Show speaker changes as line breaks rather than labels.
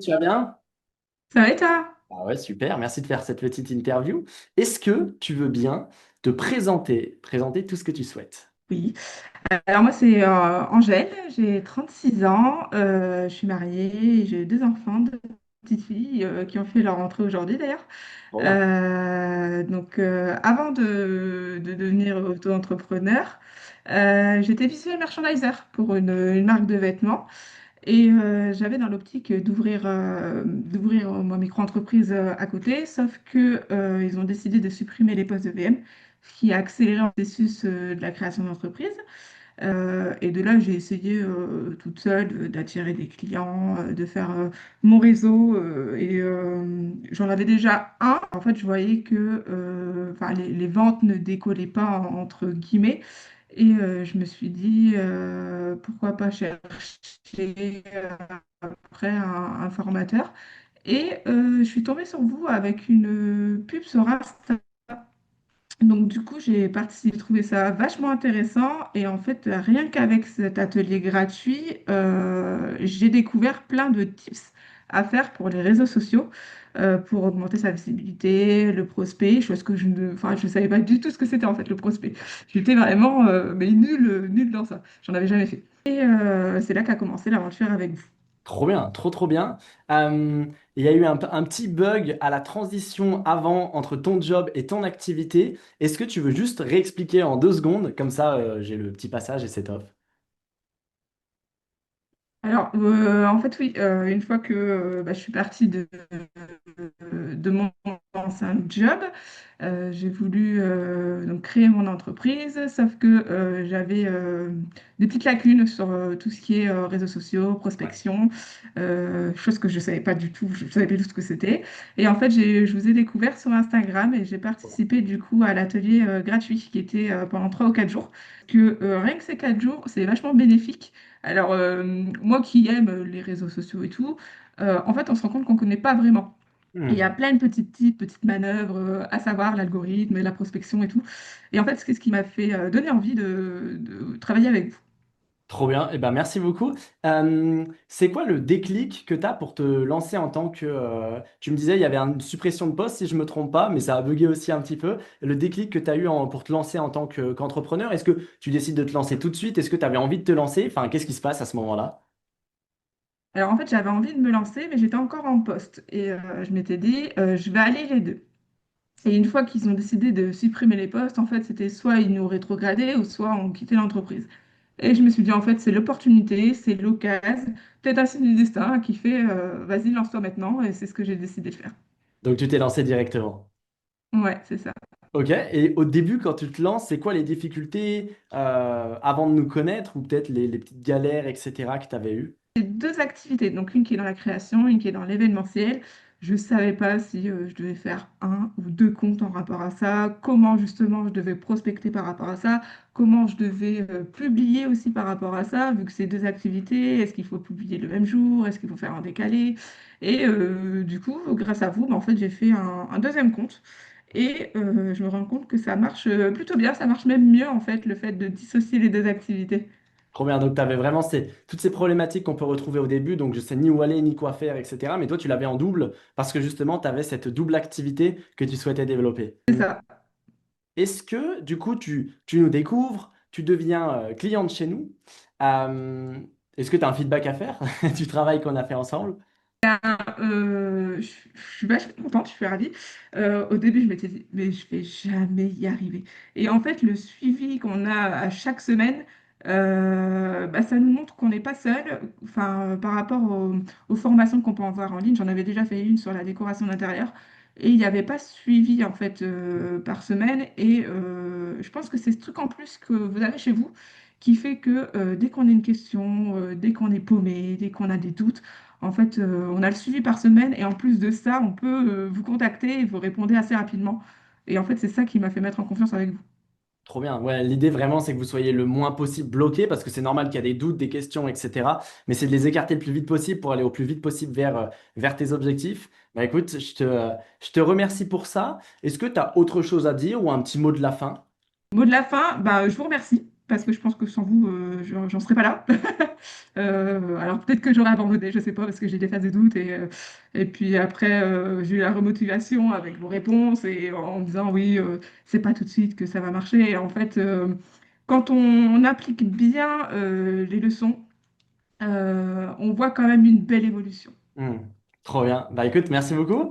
Tu vas bien?
Ça va et toi?
Ah ouais, super, merci de faire cette petite interview. Est-ce que tu veux bien te présenter tout ce que tu souhaites?
Oui. Alors moi c'est Angèle, j'ai 36 ans, je suis mariée, et j'ai deux enfants, deux petites filles qui ont fait leur entrée aujourd'hui d'ailleurs.
Trop bien.
Avant de devenir auto-entrepreneur, j'étais visual merchandiser pour une marque de vêtements et j'avais dans l'optique d'ouvrir ma micro-entreprise à côté, sauf que ils ont décidé de supprimer les postes de VM, ce qui a accéléré le processus de la création d'entreprise. Et de là, j'ai essayé toute seule d'attirer des clients, de faire mon réseau. J'en avais déjà un. En fait, je voyais que enfin, les ventes ne décollaient pas, entre guillemets. Et je me suis dit, pourquoi pas chercher après un formateur. Et je suis tombée sur vous avec une pub sur Insta. Donc du coup, j'ai participé, j'ai trouvé ça vachement intéressant et en fait, rien qu'avec cet atelier gratuit, j'ai découvert plein de tips à faire pour les réseaux sociaux, pour augmenter sa visibilité, le prospect, chose que enfin, je ne savais pas du tout ce que c'était en fait le prospect. J'étais vraiment mais nulle dans ça. J'en avais jamais fait. Et c'est là qu'a commencé l'aventure avec vous.
Trop bien, trop bien. Euh, il y a eu un petit bug à la transition avant entre ton job et ton activité. Est-ce que tu veux juste réexpliquer en 2 secondes? Comme ça, j'ai le petit passage et c'est top.
Alors, en fait, oui, une fois que je suis partie de mon ancien job, j'ai voulu donc créer mon entreprise, sauf que j'avais des petites lacunes sur tout ce qui est réseaux sociaux,
Ouais.
prospection, chose que je ne savais pas du tout, je ne savais pas du tout ce que c'était. Et en fait, je vous ai découvert sur Instagram et j'ai participé du coup à l'atelier gratuit qui était pendant 3 ou 4 jours. Que rien que ces 4 jours, c'est vachement bénéfique. Alors, moi qui aime les réseaux sociaux et tout, en fait, on se rend compte qu'on ne connaît pas vraiment. Et il y
Hmm.
a plein de petits tips, petites manœuvres, à savoir l'algorithme, la prospection et tout. Et en fait, c'est ce qui m'a fait donner envie de travailler avec vous.
Trop bien, eh ben, merci beaucoup. C'est quoi le déclic que tu as pour te lancer en tant que... tu me disais, il y avait une suppression de poste, si je ne me trompe pas, mais ça a bugué aussi un petit peu. Le déclic que tu as eu pour te lancer en tant qu'entrepreneur, est-ce que tu décides de te lancer tout de suite? Est-ce que tu avais envie de te lancer? Enfin, qu'est-ce qui se passe à ce moment-là?
Alors, en fait, j'avais envie de me lancer, mais j'étais encore en poste. Et je m'étais dit, je vais aller les deux. Et une fois qu'ils ont décidé de supprimer les postes, en fait, c'était soit ils nous rétrogradaient ou soit on quittait l'entreprise. Et je me suis dit, en fait, c'est l'opportunité, c'est l'occasion, peut-être un signe du destin qui fait, vas-y, lance-toi maintenant. Et c'est ce que j'ai décidé de faire.
Donc tu t'es lancé directement.
Ouais, c'est ça.
Ok, et au début, quand tu te lances, c'est quoi les difficultés avant de nous connaître ou peut-être les petites galères, etc., que tu avais eues?
J'ai deux activités, donc une qui est dans la création, une qui est dans l'événementiel. Je ne savais pas si je devais faire un ou deux comptes en rapport à ça, comment justement je devais prospecter par rapport à ça, comment je devais publier aussi par rapport à ça, vu que c'est deux activités, est-ce qu'il faut publier le même jour, est-ce qu'il faut faire un décalé? Et du coup, grâce à vous, en fait, j'ai fait un deuxième compte. Et je me rends compte que ça marche plutôt bien, ça marche même mieux en fait, le fait de dissocier les deux activités.
Trop bien, donc tu avais vraiment toutes ces problématiques qu'on peut retrouver au début, donc je sais ni où aller, ni quoi faire, etc. Mais toi, tu l'avais en double parce que justement, tu avais cette double activité que tu souhaitais développer.
C'est ça.
Est-ce que, du coup, tu nous découvres, tu deviens cliente chez nous? Euh, est-ce que tu as un feedback à faire du travail qu'on a fait ensemble?
Je suis vachement contente, je suis ravie. Au début, je m'étais dit, mais je vais jamais y arriver. Et en fait, le suivi qu'on a à chaque semaine, ça nous montre qu'on n'est pas seul. Enfin, par rapport aux formations qu'on peut en voir en ligne, j'en avais déjà fait une sur la décoration d'intérieur. Et il n'y avait pas suivi en fait par semaine. Et je pense que c'est ce truc en plus que vous avez chez vous qui fait que dès qu'on a une question, dès qu'on est paumé, dès qu'on a des doutes, en fait, on a le suivi par semaine et en plus de ça, on peut vous contacter et vous répondez assez rapidement. Et en fait, c'est ça qui m'a fait mettre en confiance avec vous.
Trop bien. Ouais, l'idée vraiment, c'est que vous soyez le moins possible bloqué parce que c'est normal qu'il y a des doutes, des questions, etc. Mais c'est de les écarter le plus vite possible pour aller au plus vite possible vers tes objectifs. Bah écoute, je te remercie pour ça. Est-ce que tu as autre chose à dire ou un petit mot de la fin?
Mot de la fin, je vous remercie. parce que je pense que sans vous, j'en serais pas là. Alors peut-être que j'aurais abandonné, je sais pas, parce que j'ai des phases de doute. Et puis après, j'ai eu la remotivation avec vos réponses et en me disant oui, c'est pas tout de suite que ça va marcher. Et en fait, quand on applique bien les leçons, on voit quand même une belle évolution.
Hmm. Trop bien. Bah écoute, merci beaucoup.